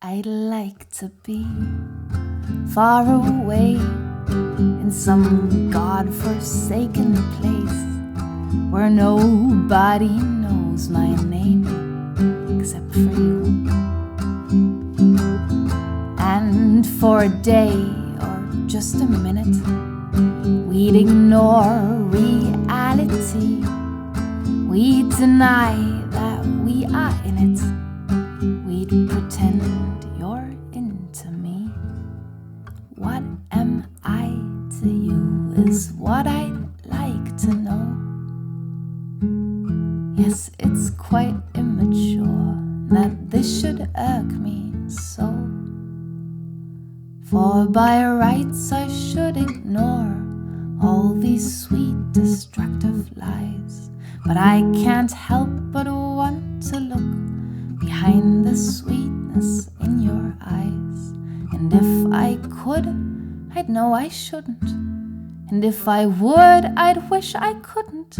I'd like to be far away in some God-forsaken place where nobody knows my name except for you. And for a day or just a minute, we'd ignore reality. We'd deny that we are in it. We'd pretend you're into me. What am I to you is what I'd like to know. Yes, it's quite immature that this should irk me so. For by rights I should ignore all these sweet destructive lies. But I can't help but want to look behind the sweetness in your eyes. And if I could, I'd know I shouldn't. And if I would, I'd wish I couldn't.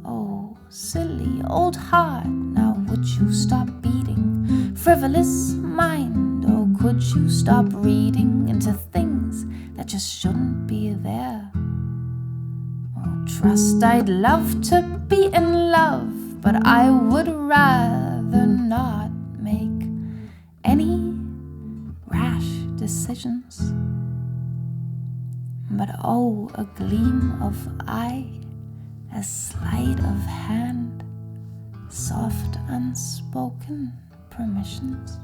Oh, silly old heart, now would you stop beating? Frivolous mind, oh, could you stop reading into things that just shouldn't be there? Oh, trust, I'd love to be in love, but I would rather not make any rash decisions. But oh, a gleam of eye, a sleight of hand, soft unspoken permissions.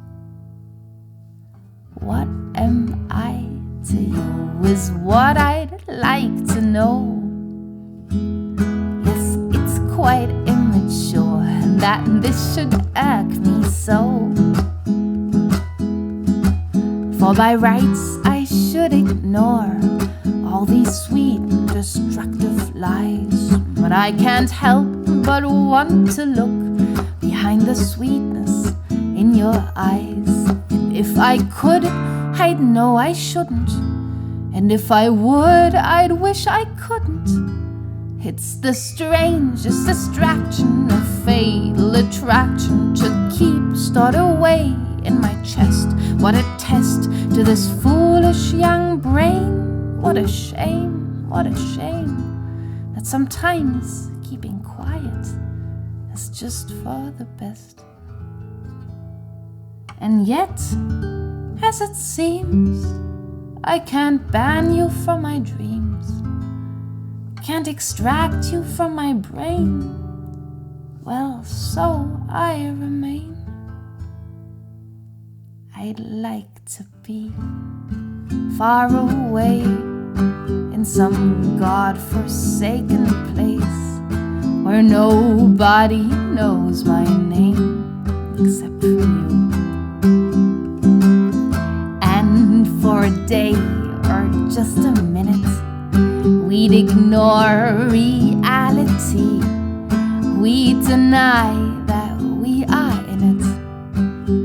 What am I to you is what I'd like to know. Yes, it's quite immature that this should irk me so. For by rights I should ignore all these sweet destructive lies. But I can't help but want to look behind the sweetness in your eyes. And if I could, I'd know I shouldn't. And if I would, I'd wish I couldn't. It's the strangest distraction, a fatal attraction to keep stored away in my chest. What a test to this foolish young brain. What a shame, what a shame, that sometimes keeping quiet is just for the best. And yet, as it seems, I can't ban you from my dreams, can't extract you from my brain. Well, so I remain. I'd like to be far away in some God-forsaken place where nobody knows my name except for you. And for a day or just a minute, we'd ignore reality. We'd deny that we are in it.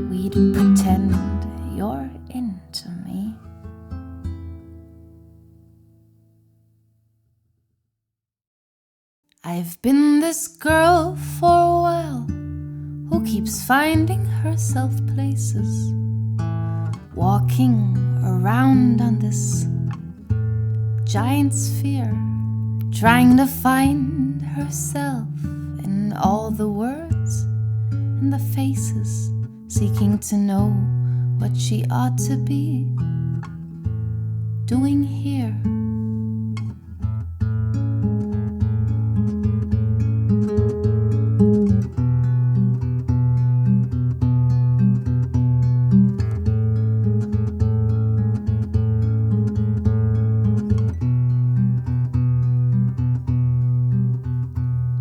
We'd pretend you're into me. I've been this girl for a while who keeps finding herself places, walking around on this giant sphere, trying to find herself in all the words and the faces, seeking to know what she ought to be doing here.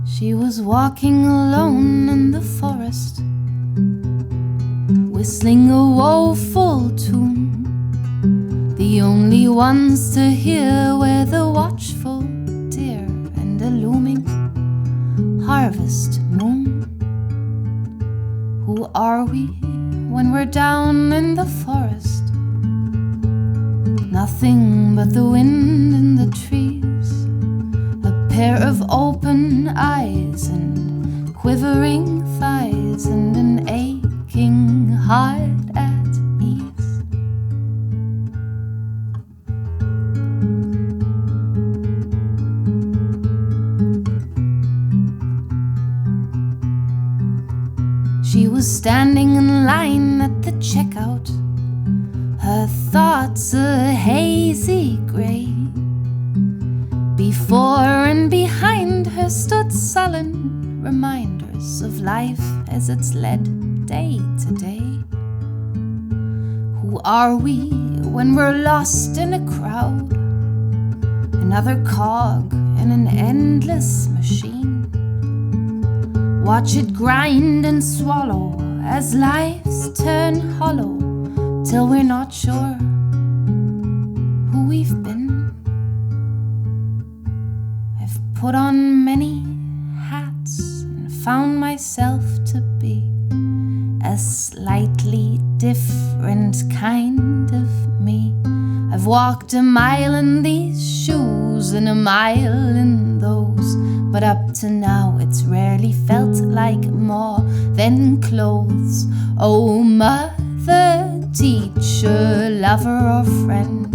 She was walking alone in the forest, whistling a woeful tune. The only ones to hear were the watchful deer and a looming harvest moon. Who are we when we're down in the forest? Nothing but the wind in the trees, a pair of open eyes and quivering thighs and an aching heart line at the checkout, her thoughts a hazy gray. Before and behind her stood sullen reminders of life as it's led day to day. Who are we when we're lost in a crowd? Another cog in an endless machine. Watch it grind and swallow as lives turn hollow till we're not sure who we've been. I've put on many hats and found myself to be a slightly different kind of me. I've walked a mile in these shoes and a mile in those, but up to now it's rarely felt like more than clothes. Oh, mother, teacher, lover or friend,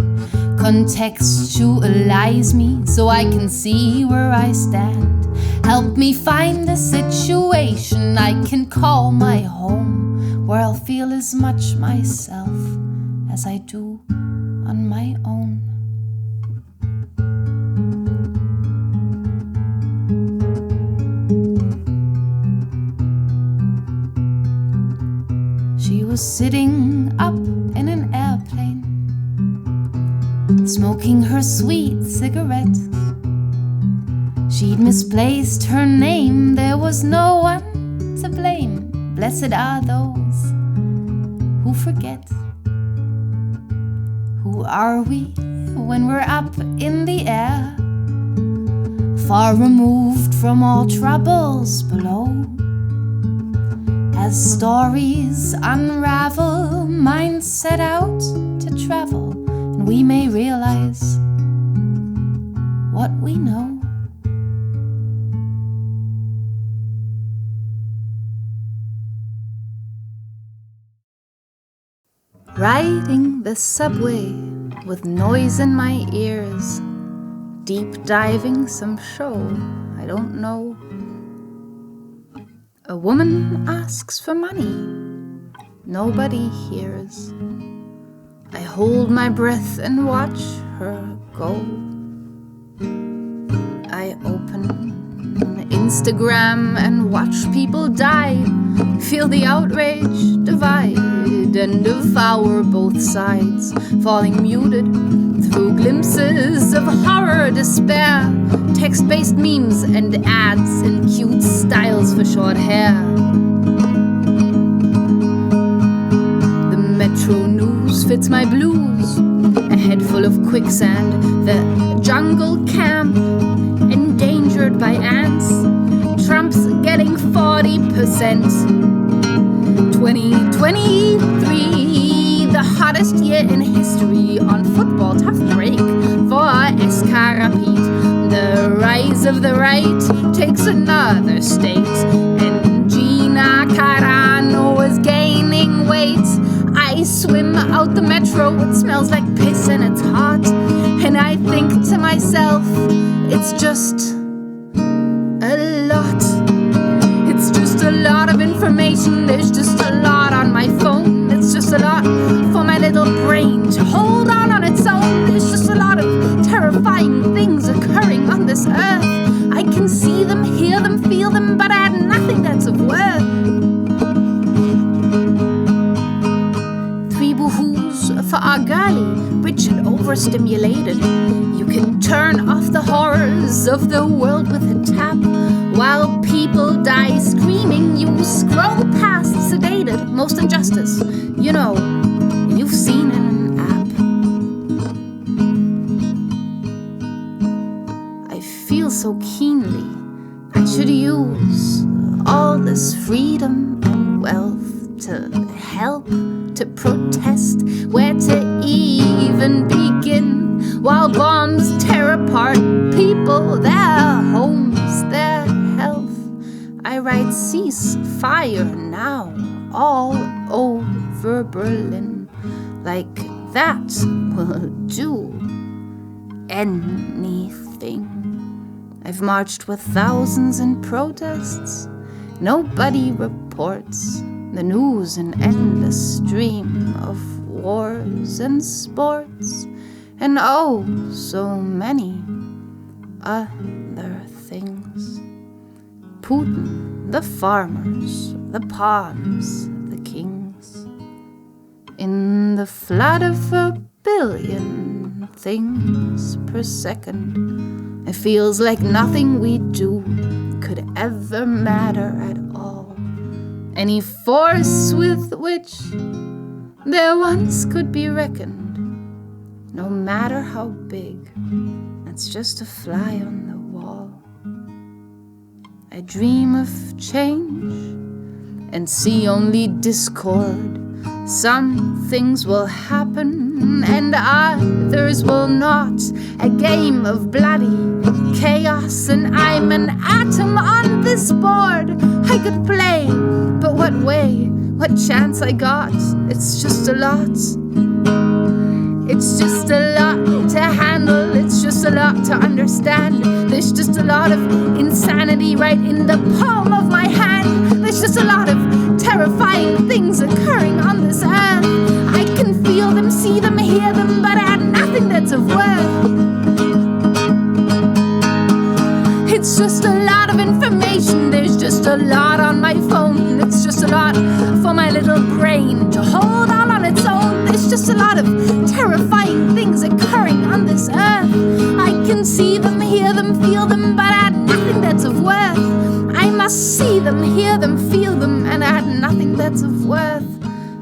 contextualize me so I can see where I stand. Help me find a situation I can call my home, where I'll feel as much myself as I do on my own. She was sitting up in an airplane, smoking her sweet cigarette. She'd misplaced her name, there was no one to blame. Blessed are those who forget. Who are we when we're up in the air, far removed from all troubles below? As stories unravel, minds set out to travel, and we may realize what we know. Riding the subway with noise in my ears, deep diving some show I don't know. A woman asks for money, nobody hears. I hold my breath and watch her go. I open Instagram and watch people die, feel the outrage divide and devour both sides, falling muted through glimpses of horror, despair, text-based memes and ads and cute styles for short hair. The Metro News fits my blues, a head full of quicksand, the jungle camp endangered by ants, Trump's getting 40%. 2023, the hottest year in history on football, tough break for SK Rapid. The rise of the right takes another state, and Gina Carano is gaining weight. I swim out the metro, it smells like piss and it's hot, and I think to myself, it's just a lot. It's just a lot of information, there's just a lot on my phone. It's just a lot for my little brain to hold on its own. There's just a lot of terrifying things occurring on this earth. I can see them, hear them, feel them, but I had nothing that's of worth. 3 boohoos for our girlie, rich and overstimulated. You can turn off the horrors of the world with a tap. While people die screaming, you scroll past sedated. Most injustice, you know, you've seen in an app. I feel so keenly I should use all this freedom and wealth to help, to protest, where to even begin. While bombs tear apart people, their homes, their health. I write cease fire now all over Berlin, like that will do anything. I've marched with thousands in protests, nobody reports. The news an endless stream of wars and sports, and oh, so many other things. Putin, the farmers, the pawns, the kings. In the flood of 1 billion things per second, it feels like nothing we do could ever matter at all. Any force with which there once could be reckoned, no matter how big, it's just a fly on the wall. I dream of change and see only discord. Some things will happen and others will not. A game of bloody chaos, and I'm an atom on this board. I could play, but what way? What chance I got? It's just a lot. It's just a lot to handle. It's just a lot to understand. There's just a lot of insanity right in the palm of my hand. There's just a lot of terrifying things occurring on this earth. I can feel them, see them, hear them, but I had nothing that's of worth. It's just a lot of information. There's just a lot on my phone. It's just a lot for my little brain to hold all on its own. There's just a lot of terrifying things occurring on this earth. I can see them, hear them, feel them, but I had nothing that's of worth. I must see them, hear them, feel them, and I had nothing that's of worth.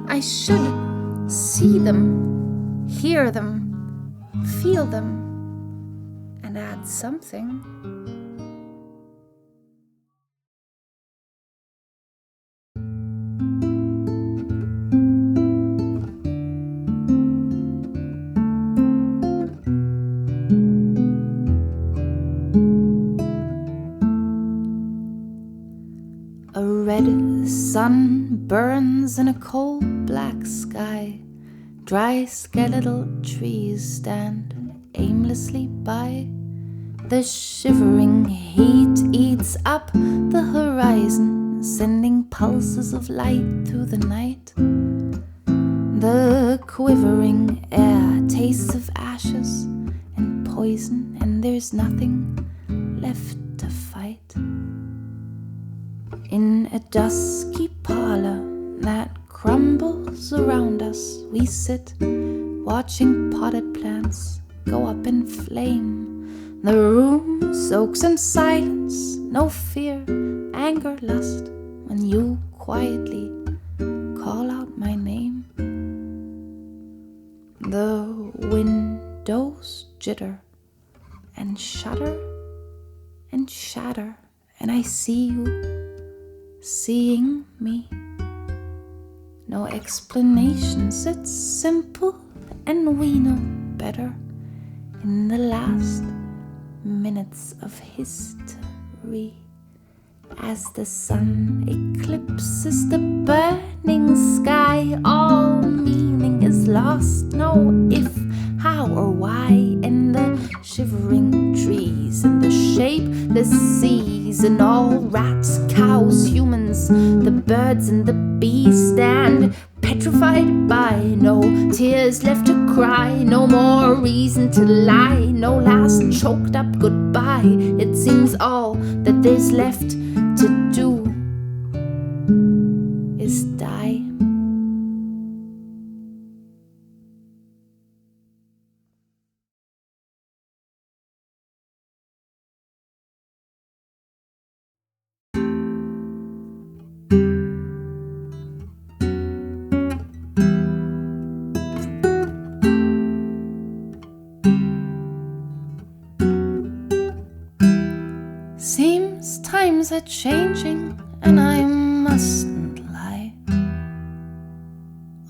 I should see them, hear them, feel them, and add something. A red sun burns in a cold black sky. Dry skeletal trees stand aimlessly by. The shivering heat eats up the horizon, sending pulses of light through the night. The quivering air tastes of ashes and poison, and there's nothing left to fight. In a dusky parlor that crumbles around us, we sit, watching potted plants go up in flame. The room soaks in silence, no fear, anger, lust, when you quietly call out my name. The windows jitter and shudder and shatter, and I see you seeing me. No explanations, it's simple, and we know better. In the last minutes of history, as the sun eclipses the burning sky, all meaning is lost. No if, how, or why. In the shivering trees, in the shapeless seas, and all rats, cows, humans, the birds and the bees stand petrified by. No tears left to cry, no more reason to lie, no last choked up goodbye. It seems all that there's left to do is die. Seems times are changing, and I mustn't lie.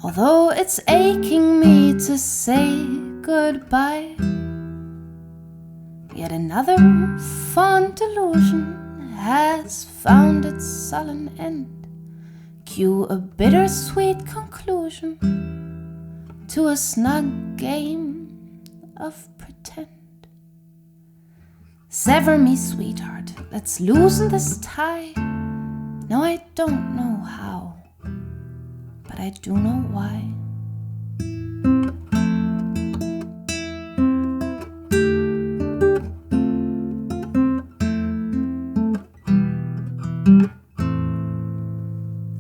Although it's aching me to say goodbye, yet another fond delusion has found its sullen end. Cue a bittersweet conclusion to a snug game of pretend. Sever me, sweetheart, let's loosen this tie. No, I don't know how. but I do know why.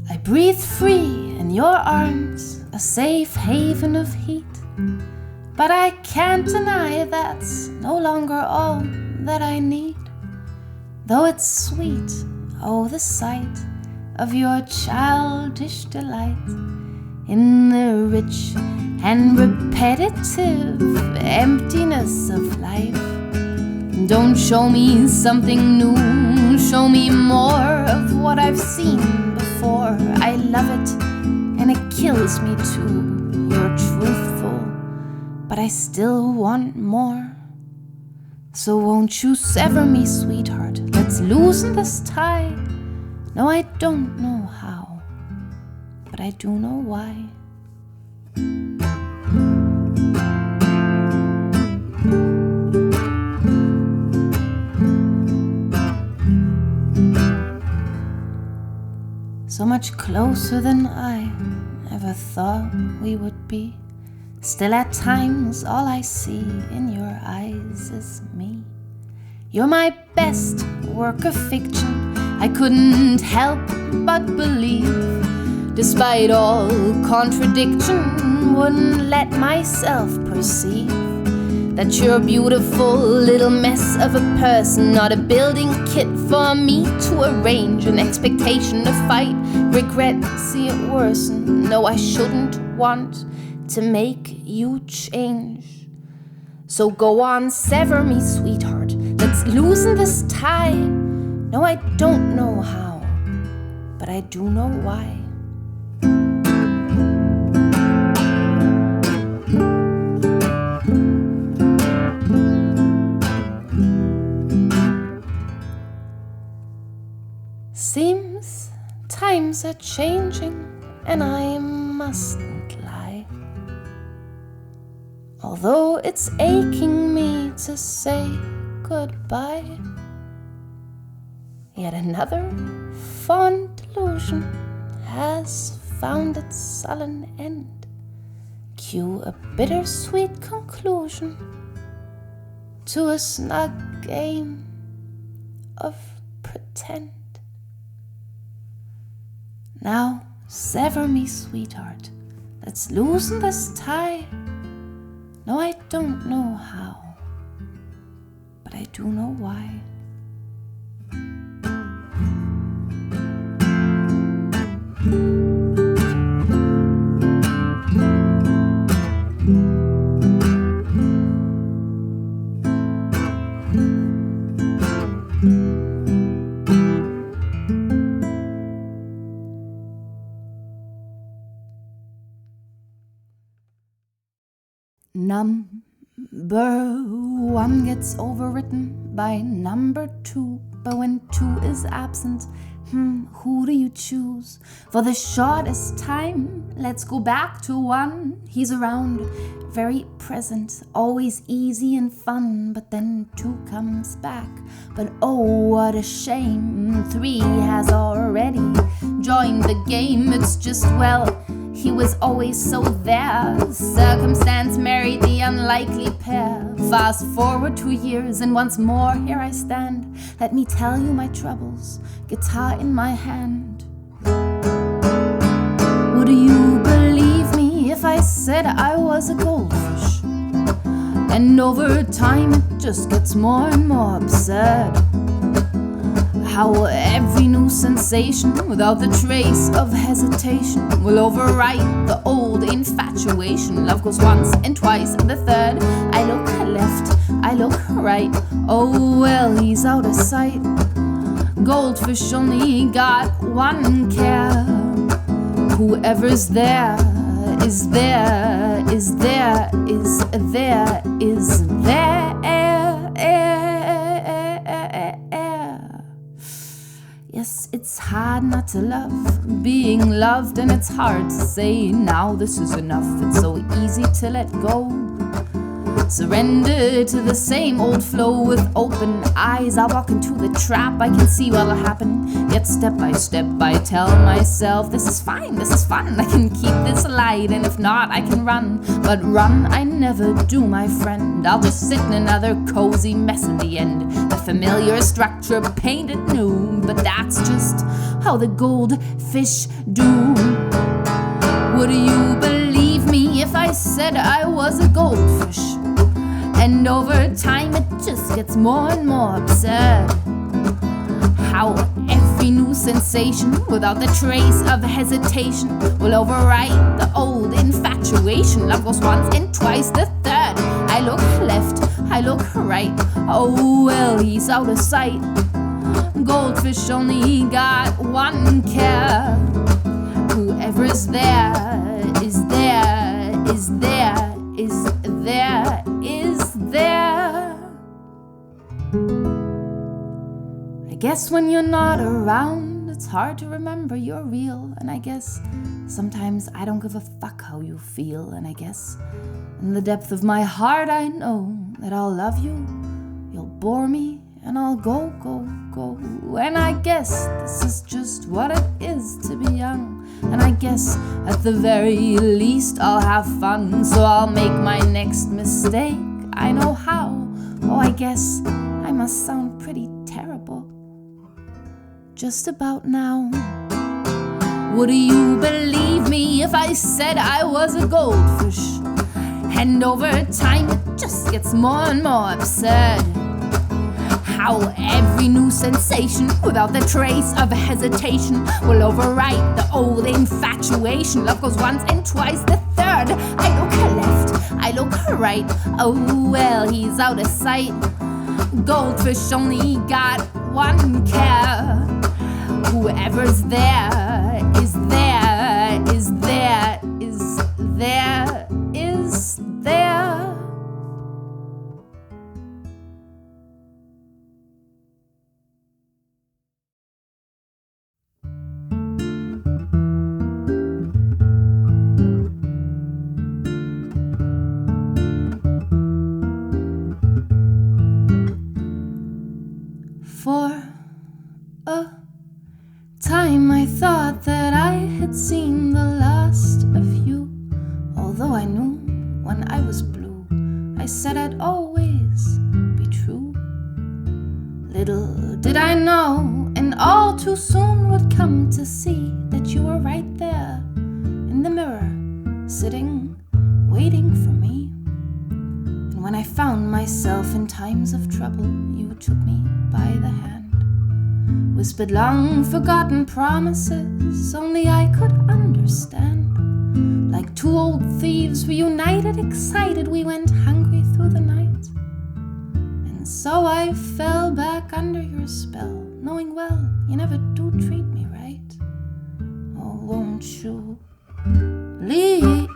I breathe free in your arms, a safe haven of heat, but I can't deny that's no longer all that I need. Though it's sweet, oh, the sight of your childish delight in the rich and repetitive emptiness of life. Don't show me something new, show me more of what I've seen before. I love it and it kills me too. You're truthful, but I still want more. So won't you sever me, sweetheart? Let's loosen this tie. No, I don't know how, but I do know why. So much closer than I ever thought we would be. Still at times all I see in your eyes is me. You're my best work of fiction, I couldn't help but believe. Despite all contradiction, wouldn't let myself perceive that you're a beautiful little mess of a person, not a building kit for me to arrange. An expectation to fight, regret, see it worsen. No, I shouldn't want to make you change. So go on, sever me, sweetheart. Let's loosen this tie. No, I don't know how, but I do know why. Seems times are changing and I mustn't lie. Although it's aching me to say goodbye. Yet another fond delusion has found its sullen end. Cue a bittersweet conclusion to a snug game of pretend. Now sever me, sweetheart. Let's loosen this tie. No, I don't know how, but I do know why. Number one gets overwritten by number two, but when two is absent, who do you choose? For the shortest time, let's go back to one. He's around, very present, always easy and fun, but then two comes back. But oh, what a shame, three has already joined the game. It's just, well, he was always so there. Circumstance married the unlikely pair. Fast forward 2 years and once more here I stand. Let me tell you my troubles, guitar in my hand. Would you believe me if I said I was a goldfish? And over time it just gets more and more absurd. How every new sensation, without the trace of hesitation, will overwrite the old infatuation. Love goes once and twice and the third. I look left, I look right. Oh well, he's out of sight. Goldfish only got one care. Whoever's there is there, is there, is there, is there. Yes, it's hard not to love being loved, and it's hard to say now this is enough. It's so easy to let go. Surrender to the same old flow with open eyes. I walk into the trap, I can see what'll happen. Yet step by step I tell myself, this is fine, this is fun. I can keep this light, and if not, I can run. But run I never do, my friend. I'll just sit in another cozy mess in the end. The familiar structure painted new, but that's just how the goldfish do. Would you believe me if I said I was a goldfish? And over time it just gets more and more absurd. How every new sensation, without the trace of hesitation, will override the old infatuation. Love goes once and twice the third. I look left, I look right. Oh well, he's out of sight. Goldfish only got one care. Whoever's there is there, is there, is there, is there. I guess when you're not around, it's hard to remember you're real. And I guess sometimes I don't give a fuck how you feel. And I guess in the depth of my heart I know that I'll love you, you'll bore me, and I'll go, go, go. And I guess this is just what it is to be young. And I guess at the very least I'll have fun. So I'll make my next mistake, I know how. Oh, I guess I must sound pretty terrible just about now. Would you believe me if I said I was a goldfish? And over time it just gets more and more absurd. How every new sensation, without the trace of hesitation, will override the old infatuation. Love goes once and twice the third. I look left, I look right. Oh well, he's out of sight. Goldfish only got one care. Whoever's there is there, is there, is there, is there. For a time I thought that I had seen the last of you. Although I knew when I was blue, I said I'd always be true. Little did I know, and all too soon would come to see, that you were right there in the mirror, sitting, waiting for me. And when I found myself in times of trouble, you took me by the hand, whispered long forgotten promises only I could understand. Like two old thieves reunited, excited, we went hungry through the night. And so I fell back under your spell, knowing well you never do treat me right. Oh, won't you leave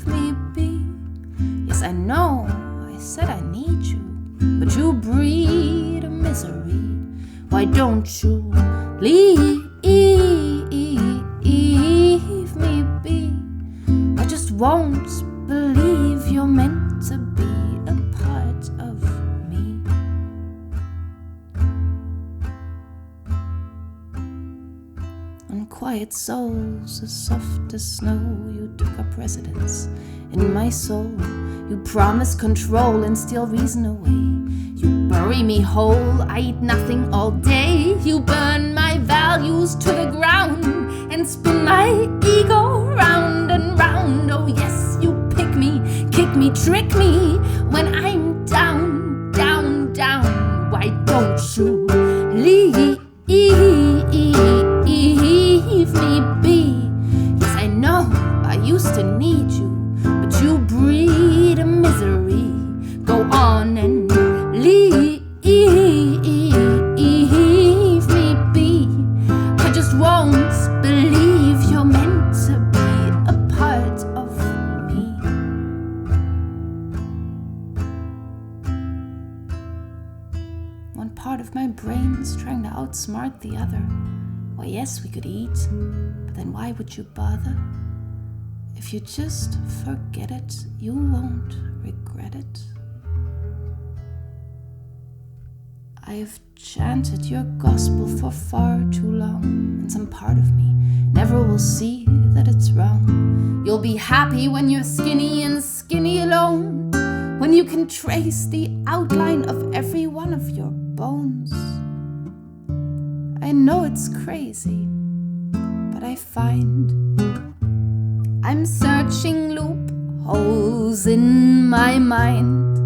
me be? Yes, I know I said I need you, but you breed a misery. Why don't you leave me be? I just won't believe you're meant to be a part of me. On quiet souls as soft as snow, you took up residence in my soul. You promise control and steal reason away. You bury me whole, I eat nothing all day. You burn my values to the ground and spin my ego round and round. Oh yes, you pick me, kick me, trick me when I'm down, down, down. Why don't you leave me be? Yes, I know I used to need you, but you breed a misery. Go on and leave me be. I just won't believe you're meant to be a part of me. One part of my brain's trying to outsmart the other. Why, yes, we could eat, but then why would you bother? If you just forget it, you won't regret it. I've chanted your gospel for far too long, and some part of me never will see that it's wrong. You'll be happy when you're skinny and skinny alone, when you can trace the outline of every one of your bones. I know it's crazy, but I find I'm searching loopholes in my mind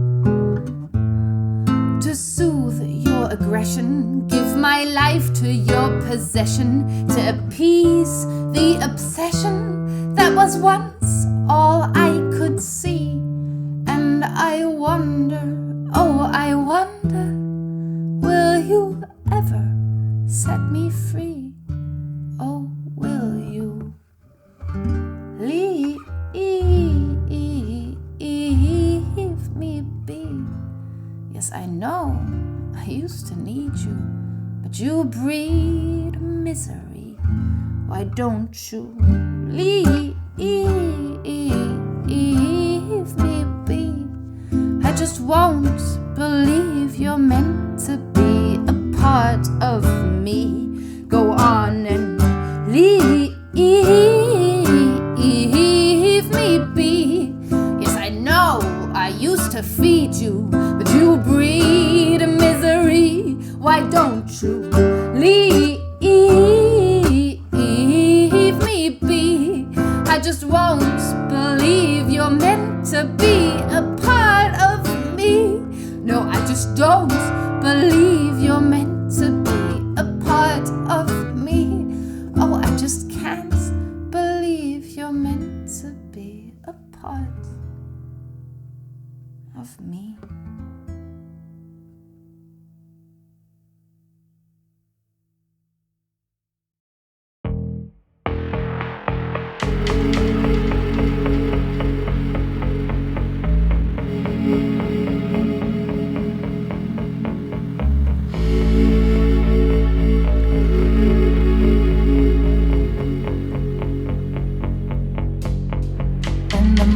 to soothe your aggression, give my life to your possession, to appease the obsession that was once all I could see. And I wonder, oh I wonder, will you ever set me free? Oh, will you leave me be? Yes, I know I used to need you, but you breed misery. Why don't you leave me be? I just won't believe you're meant to be a part of me. Go on and leave me be. Yes, I know I used to feed you, but you breed misery. Why don't you leave me be? I just won't believe you're meant to be a part of me. No, I just don't believe you're meant to be a part of me. Oh, I just can't believe you're meant to be a part of me.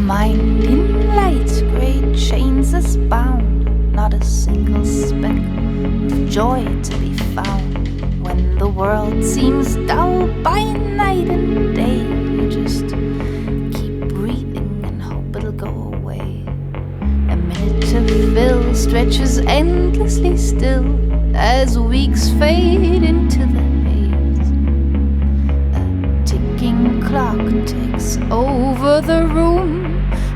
Mind in light grey chains is bound, not a single speck of joy to be found. When the world seems dull by night and day, you just keep breathing and hope it'll go away. A minute to fill stretches endlessly still as weeks fade into the haze. A ticking clock takes over the room.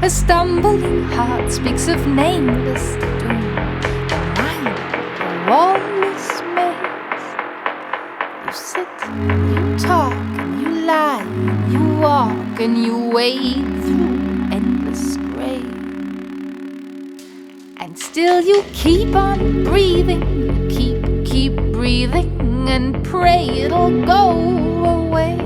A stumbling heart speaks of nameless doom. The mind, a wall-less maze. You sit, you talk, and you lie, and you walk, and you wade through endless grey. And still you keep on breathing, you keep breathing, and pray it'll go away.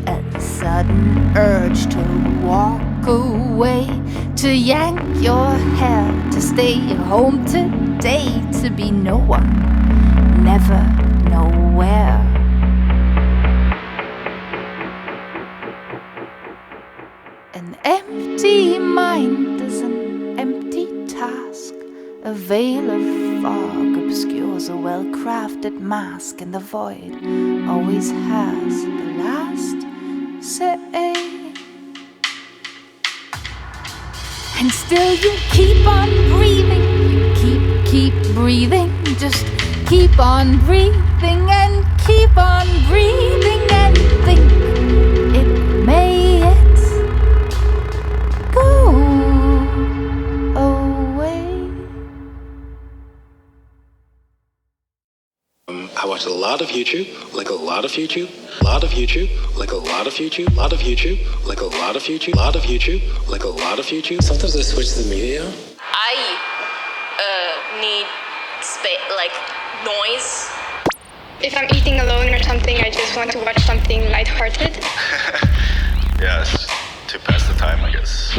A sudden urge to walk away, to yank your hair, to stay home today, to be no one, never nowhere. An empty mind is an empty task. A veil of fog obscures a well-crafted mask, and the void always has the last say. And still you keep on breathing, you keep breathing, just keep on breathing and keep on breathing and think it may yet go away. I watch a lot of YouTube, like a lot of YouTube, lot of YouTube, like a lot of YouTube, lot of YouTube, like a lot of YouTube, lot of YouTube, like a lot of YouTube. Sometimes I switch the media. I need like noise. If I'm eating alone or something, I just want to watch something lighthearted. Yes, to pass the time, I guess.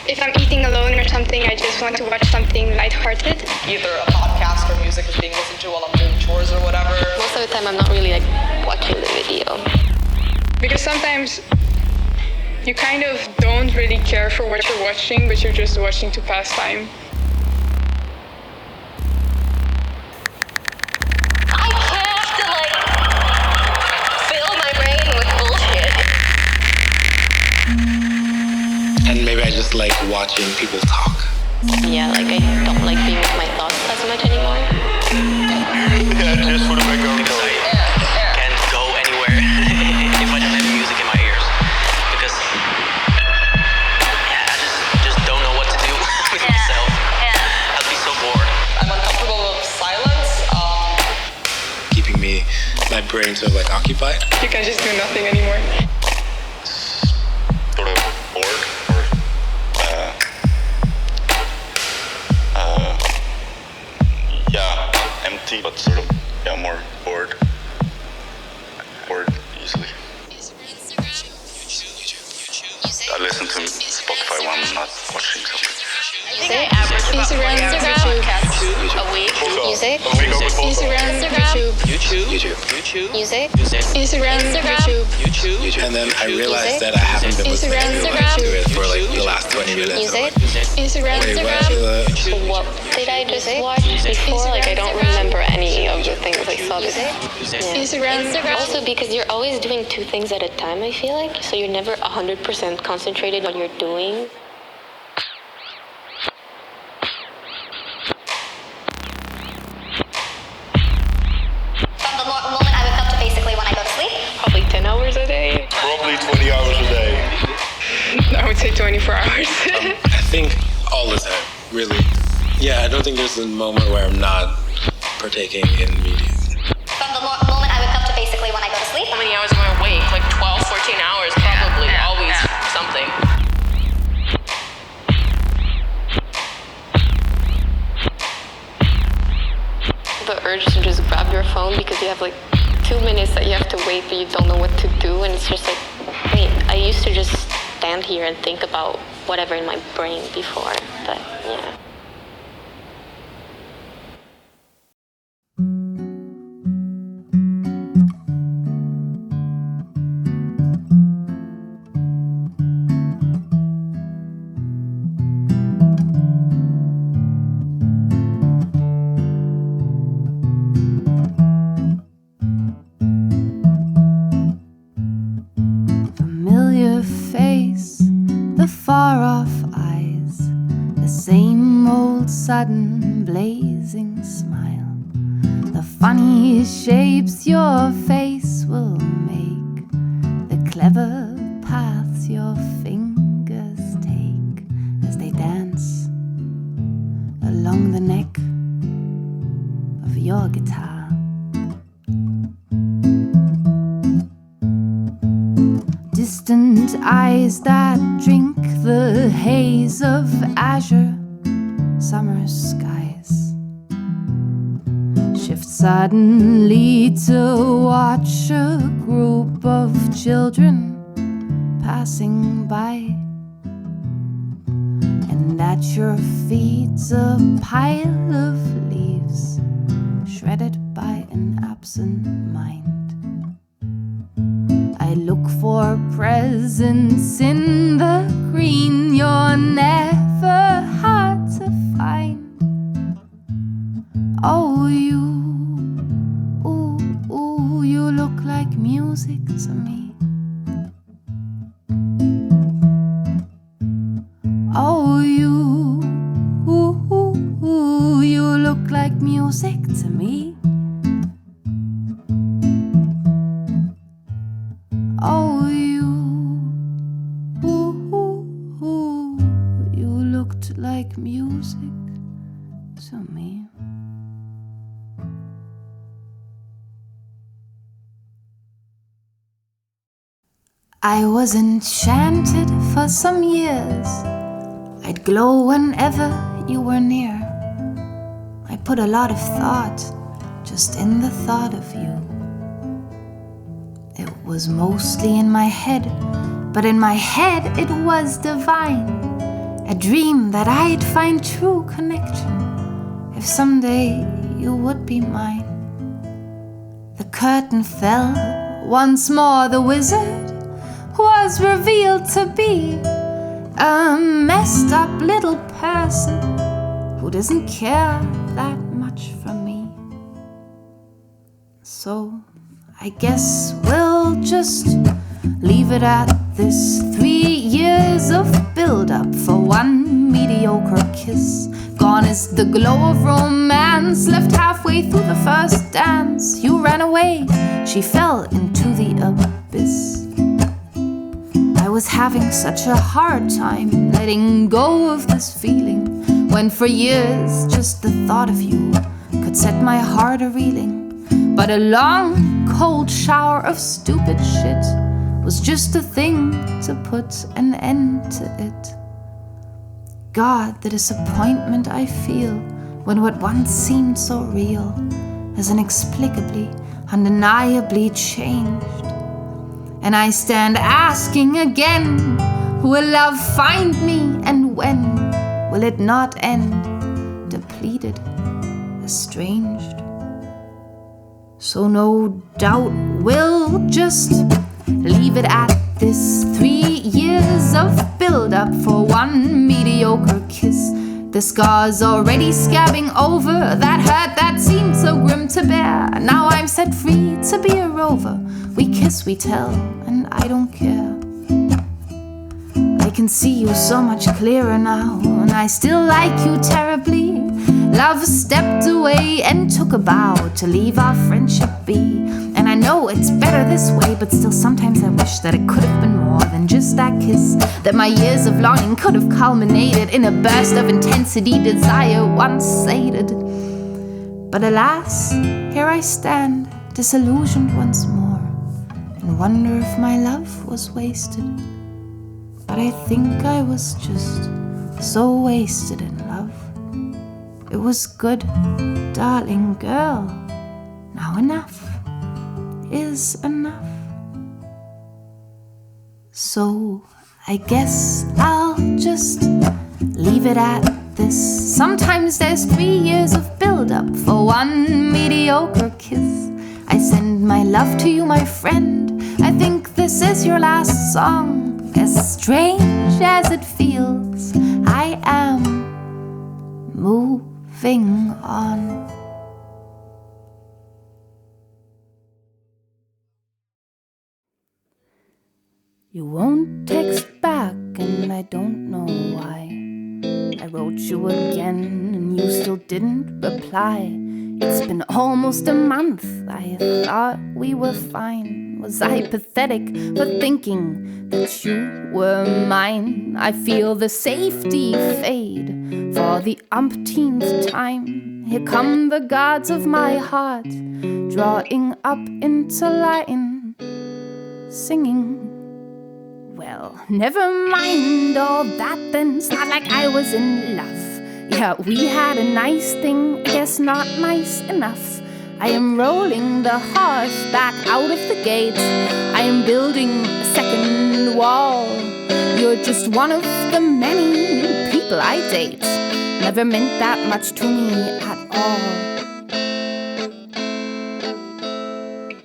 If I'm eating alone or something, I just want to watch something lighthearted. Either a podcast or music is being listened to while I'm doing chores or whatever. Most of the time I'm not really like watching the video. Because sometimes You kind of don't really care for what you're watching, but you're just watching to pass time. I have to like fill my brain with bullshit. And maybe I just like watching people talk. Yeah, like I don't like being with my thoughts as much anymore. Yeah, just for the background noise. I can't go anywhere if I don't have music in my ears. Because I just don't know what to do with myself. Yeah. I'd be so bored. I'm uncomfortable with silence. Keeping my brain sort of like occupied. You can just do nothing anymore. Sort of bored or yeah, empty, but sort of more bored easily. I listen to Spotify when I'm not watching something. I think I average about Instagram, 3 hours podcasts a week. Music. A week over Instagram, YouTube. YouTube. Music. Instagram, YouTube. And then I realized that I haven't been listening to it for like the last 20 minutes. Music. Instagram, Wait, YouTube. What did I just watch before? Like I don't remember any of the things I saw before. Instagram. Also because you're always doing 2 things at a time, I feel like. So you're never 100% concentrated on what you're doing. From the moment I wake up to basically when I go to sleep. Probably 10 hours a day. Probably 20 hours a day. I would say 24 hours. I think all the time, really. Yeah, I don't think there's a moment where I'm not partaking in media. From the moment I wake up to basically when I go to sleep. How many hours am I awake? Like 12, 14 hours probably. Always something. The urge to just grab your phone because you have like 2 minutes that you have to wait but you don't know what to do, and it's just like, wait, I used to just stand here and think about whatever in my brain before, but yeah. Familiar face, the far-off eyes, the same old sudden blazing smile, the funny shapes your face will make, the clever paths your fingers take as they dance along the neck of your guitar. Distant eyes that drink the haze of azure summer skies, shift suddenly to watch a group of children passing by, and at your feet a pile of leaves shredded by an absent mind. I look for presents in the green you're never hard to find. Oh, you look like music to me. Oh, you look like music to me. Oh, you looked like music to me. I was enchanted for some years. I'd glow whenever you were near. I put a lot of thought just in the thought of you. It was mostly in my head, but in my head it was divine. A dream that I'd find true connection if someday you would be mine. The curtain fell once more, the wizard was was revealed to be a messed up little person who doesn't care that much for me. So I guess we'll just leave it at this. 3 years of build-up for one mediocre kiss. Gone is the glow of romance, left halfway through the first dance. You ran away, she fell into the abyss. I was having such a hard time letting go of this feeling, when for years just the thought of you could set my heart a-reeling. But a long, cold shower of stupid shit was just a thing to put an end to it. God, the disappointment I feel when what once seemed so real has inexplicably, undeniably changed. And I stand asking again, will love find me, and when will it not end? Depleted, estranged. So no doubt we'll just leave it at this. 3 years of build-up for one mediocre kiss. The scars already scabbing over that hurt that seemed so grim to bear. Now I'm set free to be a rover. We kiss, we tell, and I don't care. I can see you so much clearer now, and I still like you terribly. Love stepped away and took a bow to leave our friendship be. And I know it's better this way, but still sometimes I wish that it could have been more than just that kiss. That my years of longing could have culminated in a burst of intensity, desire once sated. But alas, here I stand, disillusioned once more, and wonder if my love was wasted. But I think I was just so wasted in love. It was good, darling girl. Now enough is enough. So I guess I'll just leave it at this. Sometimes there's 3 years of build-up for one mediocre kiss. I send my love to you, my friend. I think this is your last song. As strange as it feels, I am moving on. You won't text back, and I don't know why. I wrote you again, and you still didn't reply. It's been almost a month, I thought we were fine. Was I pathetic for thinking that you were mine? I feel the safety fade for the umpteenth time. Here come the gods of my heart, drawing up into line, singing. Well, never mind all that then, it's not like I was in love. Yeah, we had a nice thing, I guess not nice enough. I am rolling the horse back out of the gate. I am building a second wall. You're just one of the many people I date. Never meant that much to me at all.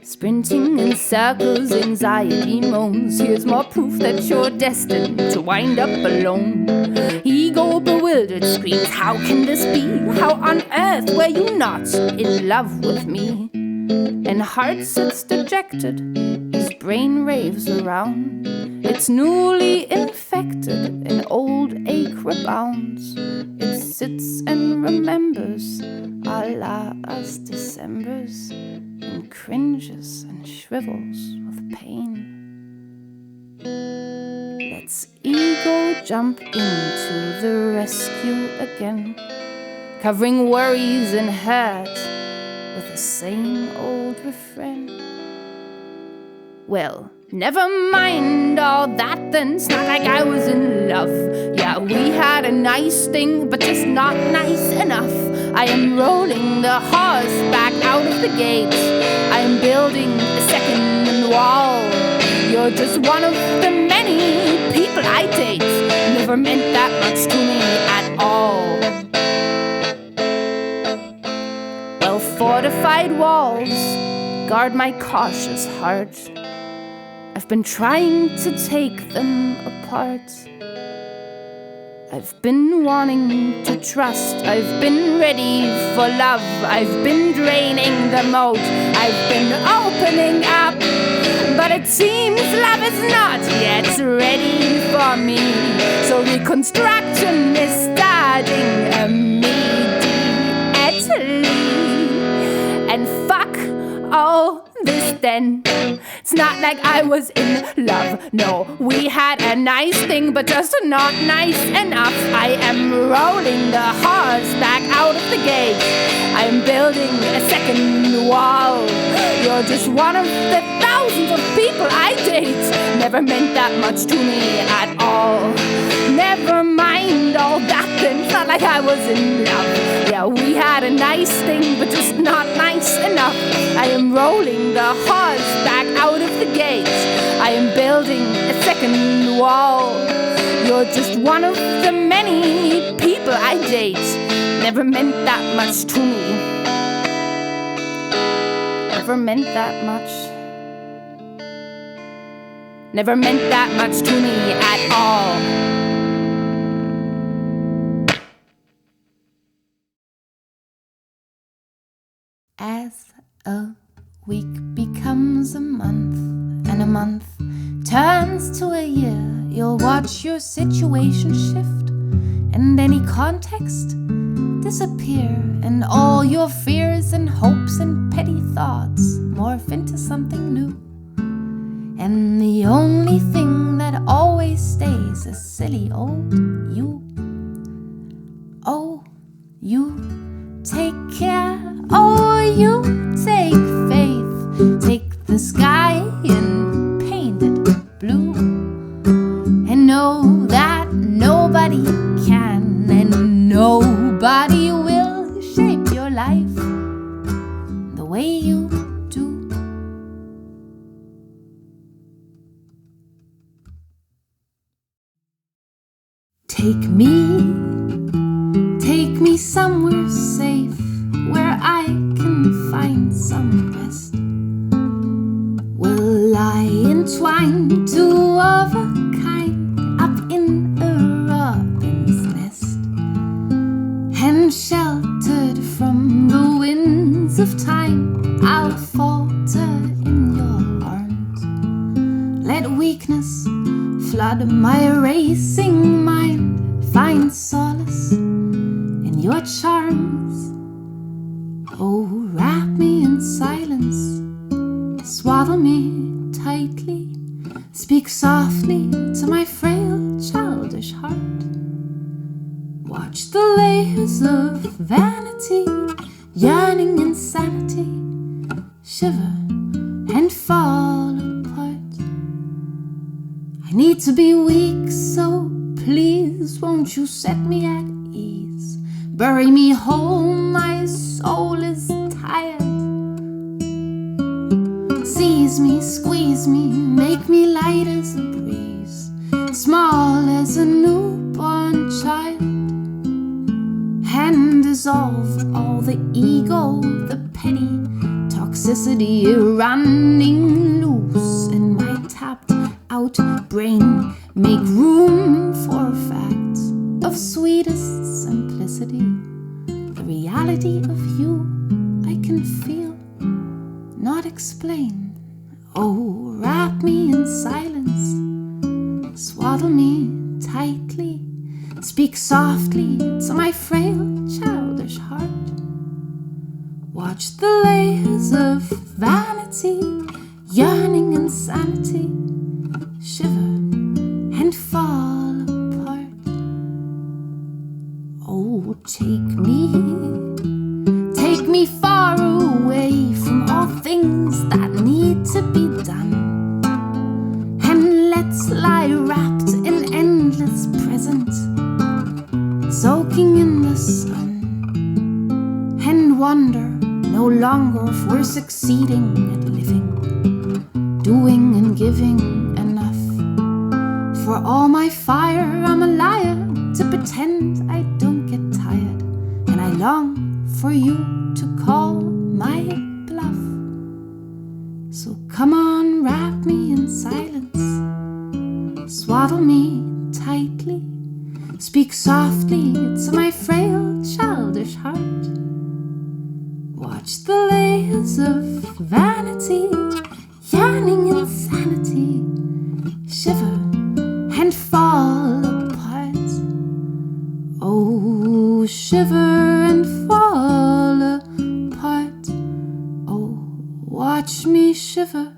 Sprinting in circles, anxiety moans. Here's more proof that you're destined to wind up alone. Ego bewildered screams, how can this be? How on earth were you not in love with me? And heart sits dejected, his brain raves around. It's newly infected, an old ache rebounds. It sits and remembers our last Decembers, and cringes and shrivels with pain. Let's ego jump into the rescue again, covering worries and hurt with the same old refrain. Well, never mind all that then, it's not like I was in love. Yeah, we had a nice thing, but just not nice enough. I am rolling the horse back out of the gate. I am building a second wall. You're just one of the many people I date. Never meant that much to me at all. Well, fortified walls guard my cautious heart. I've I've been trying to take them apart. I've been wanting to trust. I've been ready for love. I've been draining the moat. I've been opening up. But it seems love is not yet ready for me. So reconstruction is starting immediately. And fuck all this then. It's not like I was in love. No, we had a nice thing, but just not nice enough. I am rolling the horse back out of the gate. I'm building a second wall. You're just one of the thousands of people I date. Never meant that much to me at all. Never mind all that then. It's not like I was in love. Yeah, we had a nice thing, but just not nice enough. I am rolling the horse back out of the gate. I am building a second wall. You're just one of the many people I date. Never meant that much to me. Never meant that much. Never meant that much to me at all. As a week becomes a month, and a month turns to a year, you'll watch your situation shift, and any context disappear, and all your fears and hopes and petty thoughts morph into something new. And the only thing that always stays is silly old you. Oh, you take care. Oh, you take faith. Take the sky and paint it blue. And know that nobody can and nobody will shape your life the way you do. Take me somewhere safe where I can find some rest. We'll lie entwined, two of a kind, up in a robin's nest, and sheltered from the winds of time, I'll falter in your arms. Let weakness flood my racing mind, find solace in your charms. Oh, wrap me in silence, swaddle me tightly, speak softly to my frail childish heart. Watch the layers of vanity, yearning insanity, shiver and fall apart. I need to be weak, so please won't you set me at ease? Bury me whole, my soul is tired. Seize me, squeeze me, make me light as a breeze, small as a newborn child, and dissolve all the ego, the petty toxicity running loose in my tapped out brain. Make room for facts of sweetest simplicity. The reality of you I can feel, not explain. Oh, wrap me in silence, swaddle me tightly, speak softly to my frail childish heart. Watch the layers of vanity, yearning insanity, shiver and fall apart. Oh, take me far away from all things that need to be done, and let's lie wrapped in endless present, soaking in the sun, and wonder no longer if we're succeeding at living, doing and giving enough. For all my fire, I'm a liar to pretend I don't get tired, and I long for you to call my bluff. So come on, wrap me in silence, Swaddle me tightly, speak softly to my frail childish heart. Watch the layers of vanity, yearning insanity, shiver and fall apart. Oh, shiver and fall apart. Oh, watch me shiver